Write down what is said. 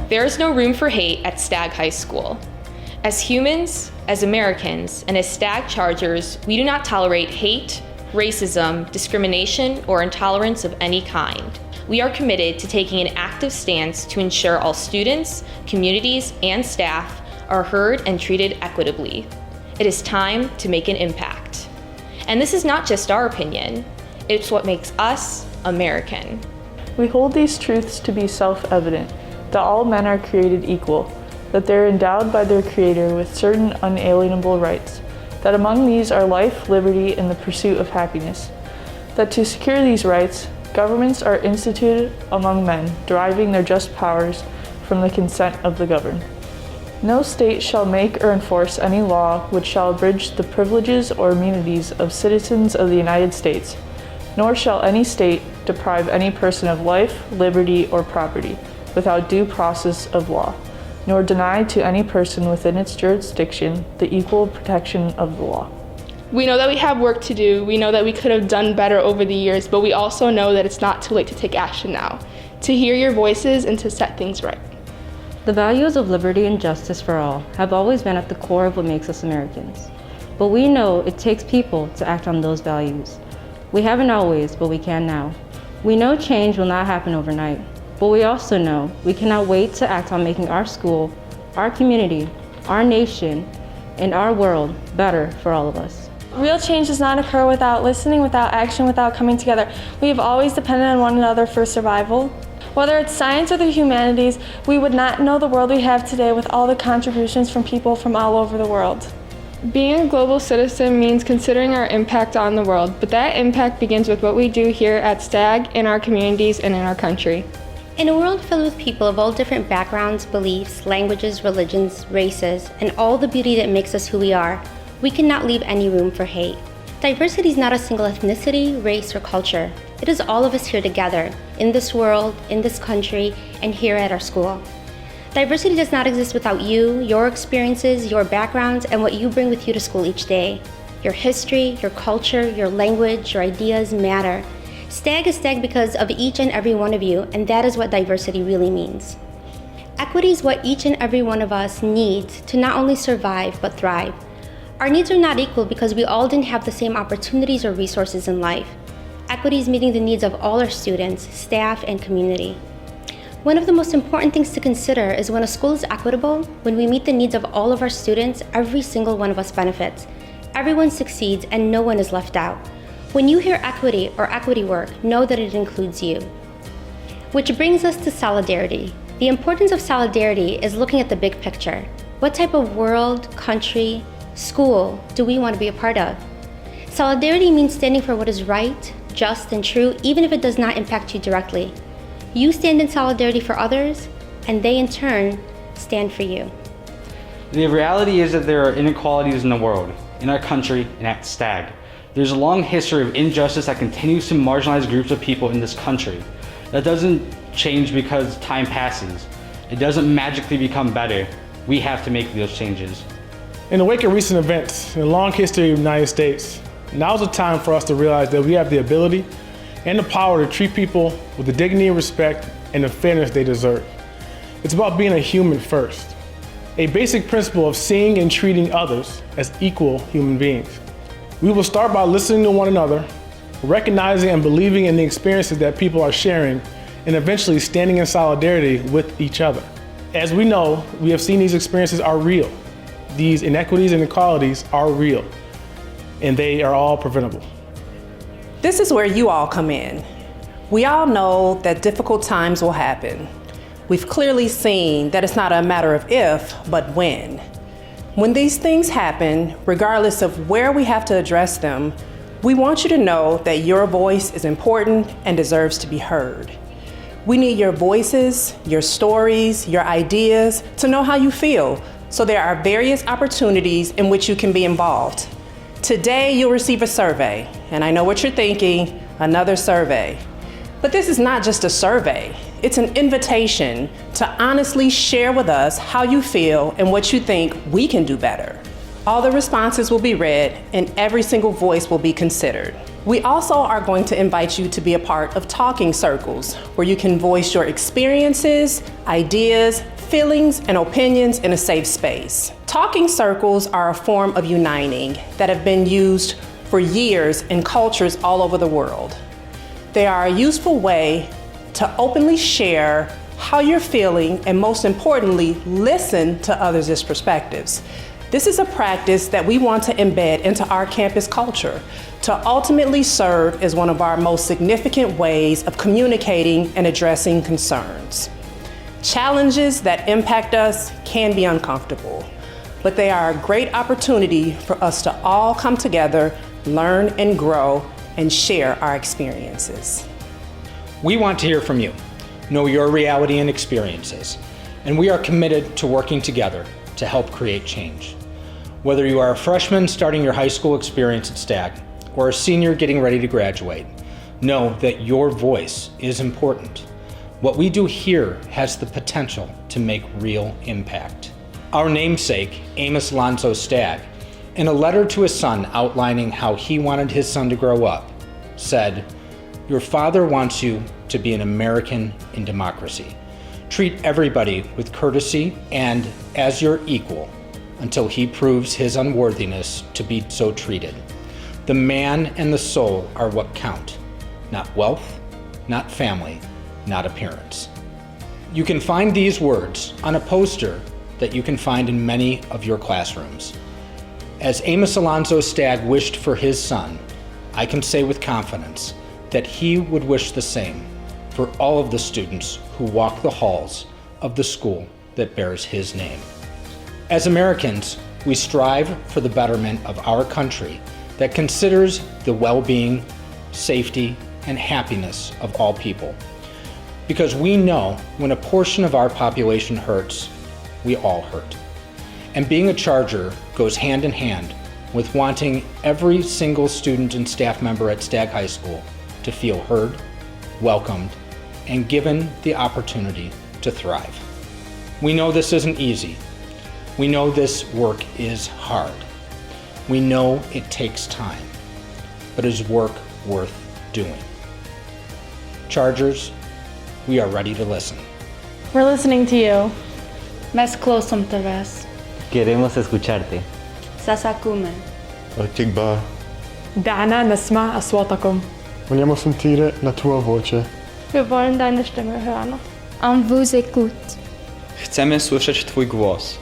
There is no room for hate at Stagg High School. As humans, as Americans, and as Stagg Chargers, we do not tolerate hate, racism, discrimination, or intolerance of any kind. We are committed to taking an active stance to ensure all students, communities, and staff are heard and treated equitably. It is time to make an impact. And this is not just our opinion, it's what makes us American. We hold these truths to be self-evident, that all men are created equal, that they are endowed by their Creator with certain unalienable rights, that among these are life, liberty, and the pursuit of happiness, that to secure these rights, governments are instituted among men, deriving their just powers from the consent of the governed. No state shall make or enforce any law which shall abridge the privileges or immunities of citizens of the United States, nor shall any state deprive any person of life, liberty, or property without due process of law, nor deny to any person within its jurisdiction the equal protection of the law. We know that we have work to do. We know that we could have done better over the years, but we also know that it's not too late to take action now, to hear your voices and to set things right. The values of liberty and justice for all have always been at the core of what makes us Americans. But we know it takes people to act on those values. We haven't always, but we can now. We know change will not happen overnight, but we also know we cannot wait to act on making our school, our community, our nation, and our world better for all of us. Real change does not occur without listening, without action, without coming together. We have always depended on one another for survival. Whether it's science or the humanities, we would not know the world we have today with all the contributions from people from all over the world. Being a global citizen means considering our impact on the world, but that impact begins with what we do here at Stagg, in our communities, and in our country. In a world filled with people of all different backgrounds, beliefs, languages, religions, races, and all the beauty that makes us who we are, we cannot leave any room for hate. Diversity is not a single ethnicity, race, or culture. It is all of us here together, in this world, in this country, and here at our school. Diversity does not exist without you, your experiences, your backgrounds, and what you bring with you to school each day. Your history, your culture, your language, your ideas matter. Stagg is Stagg because of each and every one of you, and that is what diversity really means. Equity is what each and every one of us needs to not only survive, but thrive. Our needs are not equal because we all didn't have the same opportunities or resources in life. Equity is meeting the needs of all our students, staff, and community. One of the most important things to consider is when a school is equitable, when we meet the needs of all of our students, every single one of us benefits. Everyone succeeds and no one is left out. When you hear equity or equity work, know that it includes you. Which brings us to solidarity. The importance of solidarity is looking at the big picture. What type of world, country, school do we want to be a part of? Solidarity means standing for what is right, just, and true, even if it does not impact you directly. You stand in solidarity for others, and they in turn stand for you. The reality is that there are inequalities in the world, in our country, and at Stagg. There's a long history of injustice that continues to marginalize groups of people in this country. That doesn't change because time passes. It doesn't magically become better. We have to make those changes. In the wake of recent events in the long history of the United States, now's the time for us to realize that we have the ability and the power to treat people with the dignity and respect and the fairness they deserve. It's about being a human first, a basic principle of seeing and treating others as equal human beings. We will start by listening to one another, recognizing and believing in the experiences that people are sharing, and eventually standing in solidarity with each other. As we know, we have seen these experiences are real. These inequities and inequalities are real, and they are all preventable. This is where you all come in. We all know that difficult times will happen. We've clearly seen that it's not a matter of if, but when. When these things happen, regardless of where we have to address them, we want you to know that your voice is important and deserves to be heard. We need your voices, your stories, your ideas to know how you feel, so there are various opportunities in which you can be involved. Today, you'll receive a survey, and I know what you're thinking, another survey. But this is not just a survey. It's an invitation to honestly share with us how you feel and what you think we can do better. All the responses will be read and every single voice will be considered. We also are going to invite you to be a part of talking circles, where you can voice your experiences, ideas, feelings, and opinions in a safe space. Talking circles are a form of uniting that have been used for years in cultures all over the world. They are a useful way to openly share how you're feeling and, most importantly, listen to others' perspectives. This is a practice that we want to embed into our campus culture to ultimately serve as one of our most significant ways of communicating and addressing concerns. Challenges that impact us can be uncomfortable, but they are a great opportunity for us to all come together, learn and grow, and share our experiences. We want to hear from you, know your reality and experiences, and we are committed to working together to help create change. Whether you are a freshman starting your high school experience at Stagg or a senior getting ready to graduate, know that your voice is important. What we do here has the potential to make real impact. Our namesake, Amos Alonzo Stagg, in a letter to his son outlining how he wanted his son to grow up, said, "Your father wants you to be an American in democracy. Treat everybody with courtesy and as your equal until he proves his unworthiness to be so treated. The man and the soul are what count, not wealth, not family, not appearance." You can find these words on a poster that you can find in many of your classrooms. As Amos Alonzo Stagg wished for his son, I can say with confidence that he would wish the same for all of the students who walk the halls of the school that bears his name. As Americans, we strive for the betterment of our country that considers the well-being, safety, and happiness of all people. Because we know when a portion of our population hurts, we all hurt. And being a Charger goes hand in hand with wanting every single student and staff member at Stagg High School to feel heard, welcomed, and given the opportunity to thrive. We know this isn't easy. We know this work is hard. We know it takes time, but it is work worth doing. Chargers, we are ready to listen. We're listening to you. Más close te ves. Queremos escucharte. Sasakumen. Artigba. دعنا نسمع أصواتكم. Vogliamo sentire la tua voce. Wir wollen deine Stimme hören. On vous écoute. Chcemy słyszeć Twój głos.